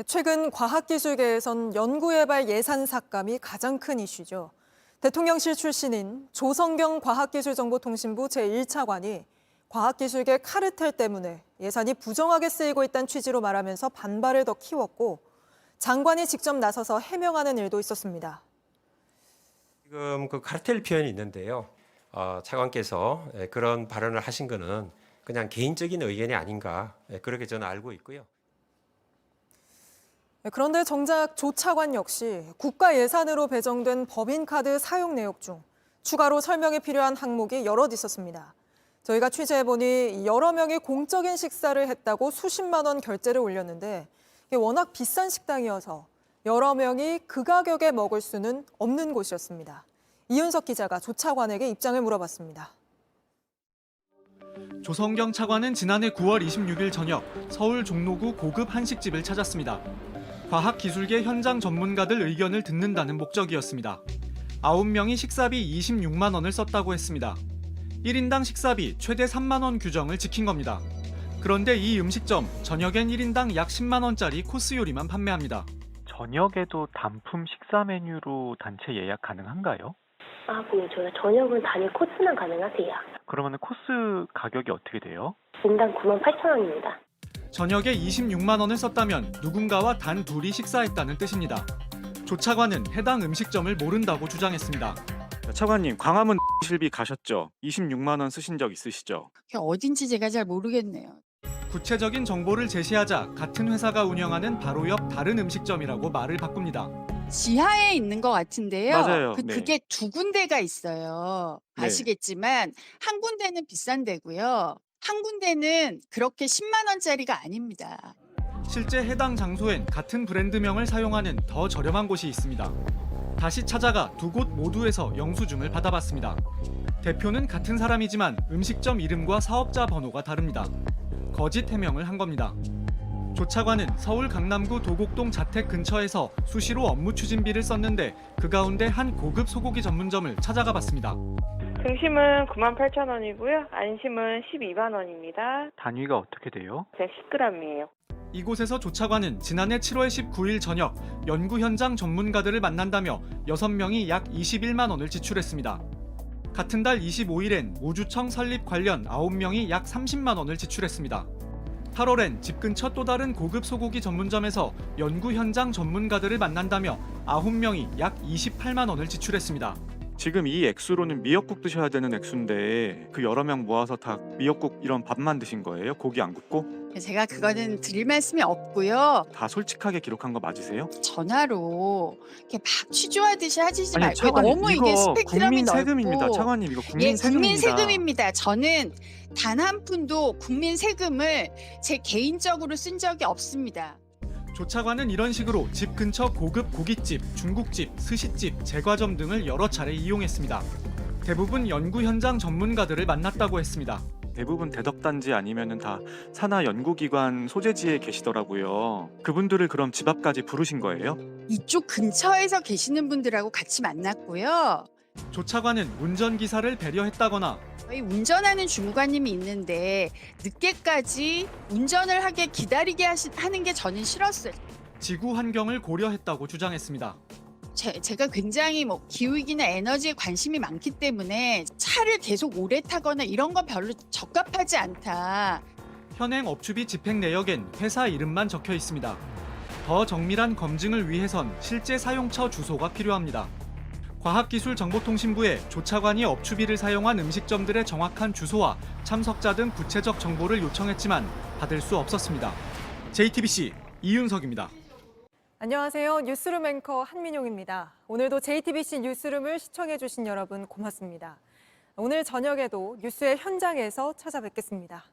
최근 과학기술계에선 연구개발 예산 삭감이 가장 큰 이슈죠. 대통령실 출신인 조성경 과학기술정보통신부 제1차관이 과학기술계 카르텔 때문에 예산이 부정하게 쓰이고 있다는 취지로 말하면서 반발을 더 키웠고 장관이 직접 나서서 해명하는 일도 있었습니다. 지금 그 카르텔 표현이 있는데요. 차관께서 그런 발언을 하신 거는 그냥 개인적인 의견이 아닌가 그렇게 저는 알고 있고요. 그런데 정작 조 차관 역시 국가 예산으로 배정된 법인카드 사용 내역 중 추가로 설명이 필요한 항목이 여럿 있었습니다. 저희가 취재해보니 여러 명이 공적인 식사를 했다고 수십만 원 결제를 올렸는데 이게 워낙 비싼 식당이어서 여러 명이 그 가격에 먹을 수는 없는 곳이었습니다. 이윤석 기자가 조 차관에게 입장을 물어봤습니다. 조성경 차관은 지난해 9월 26일 저녁 서울 종로구 고급 한식집을 찾았습니다. 과학기술계 현장 전문가들 의견을 듣는다는 목적이었습니다. 9명이 식사비 26만 원을 썼다고 했습니다. 1인당 식사비 최대 3만 원 규정을 지킨 겁니다. 그런데 이 음식점 저녁엔 1인당 약 10만 원짜리 코스 요리만 판매합니다. 저녁에도 단품 식사 메뉴로 단체 예약 가능한가요? 그럼 저녁은 단일 코스만 가능하세요. 그러면 코스 가격이 어떻게 돼요? 인당 98,000원입니다. 저녁에 26만 원을 썼다면 누군가와 단 둘이 식사했다는 뜻입니다. 조 차관은 해당 음식점을 모른다고 주장했습니다. 차관님, 광화문 실비 가셨죠? 26만 원 쓰신 적 있으시죠? 그게 어딘지 제가 잘 모르겠네요. 구체적인 정보를 제시하자 같은 회사가 운영하는 바로 옆 다른 음식점이라고 말을 바꿉니다. 지하에 있는 것 같은데요. 맞아요. 네. 그게 두 군데가 있어요. 네. 아시겠지만 한 군데는 비싼 데고요. 한 군데는 그렇게 10만 원짜리가 아닙니다. 실제 해당 장소엔 같은 브랜드명을 사용하는 더 저렴한 곳이 있습니다. 다시 찾아가 두 곳 모두에서 영수증을 받아봤습니다. 대표는 같은 사람이지만 음식점 이름과 사업자 번호가 다릅니다. 거짓 해명을 한 겁니다. 조 차관은 서울 강남구 도곡동 자택 근처에서 수시로 업무 추진비를 썼는데 그 가운데 한 고급 소고기 전문점을 찾아가 봤습니다. 등심은 98,000원이고요. 안심은 12만 원입니다. 단위가 어떻게 돼요? 110g이에요. 이곳에서 조 차관은 지난해 7월 19일 저녁 연구 현장 전문가들을 만난다며 6명이 약 21만 원을 지출했습니다. 같은 달 25일엔 우주청 설립 관련 9명이 약 30만 원을 지출했습니다. 8월엔 집 근처 또 다른 고급 소고기 전문점에서 연구 현장 전문가들을 만난다며 9명이 약 28만 원을 지출했습니다. 지금 이 액수로는 미역국 드셔야 되는 액수인데 그 여러 명 모아서 다 미역국 이런 밥만 드신 거예요? 고기 안 굽고? 제가 그거는 드릴 말씀이 없고요. 다 솔직하게 기록한 거 맞으세요? 전화로 이렇게 막 취조하듯이 하시지 아니, 말고 차관님, 너무 이거 이게 스펙트럼이 국민 넓고. 세금입니다. 차관님, 이거 국민 예, 세금입니다. 국민 세금입니다. 저는 단 한 푼도 국민 세금을 제 개인적으로 쓴 적이 없습니다. 조 차관은 이런 식으로 집 근처 고급 고깃집, 중국집, 스시집, 제과점 등을 여러 차례 이용했습니다. 대부분 연구 현장 전문가들을 만났다고 했습니다. 대부분 대덕단지 아니면은 다 산하 연구기관 소재지에 계시더라고요. 그분들을 그럼 집 앞까지 부르신 거예요? 이쪽 근처에서 계시는 분들하고 같이 만났고요. 조 차관은 운전기사를 배려했다거나 저희 운전하는 주무관님이 있는데 늦게까지 운전을 하게 기다리게 하는 게 저는 싫었어요. 지구 환경을 고려했다고 주장했습니다. 제가 굉장히 기후위기나 에너지에 관심이 많기 때문에 차를 계속 오래 타거나 이런 건 별로 적합하지 않다. 현행 업추비 집행 내역엔 회사 이름만 적혀 있습니다. 더 정밀한 검증을 위해선 실제 사용처 주소가 필요합니다. 과학기술정보통신부에 조 차관이 업추비를 사용한 음식점들의 정확한 주소와 참석자 등 구체적 정보를 요청했지만 받을 수 없었습니다. JTBC 이윤석입니다. 안녕하세요. 뉴스룸 앵커 한민용입니다. 오늘도 JTBC 뉴스룸을 시청해주신 여러분 고맙습니다. 오늘 저녁에도 뉴스의 현장에서 찾아뵙겠습니다.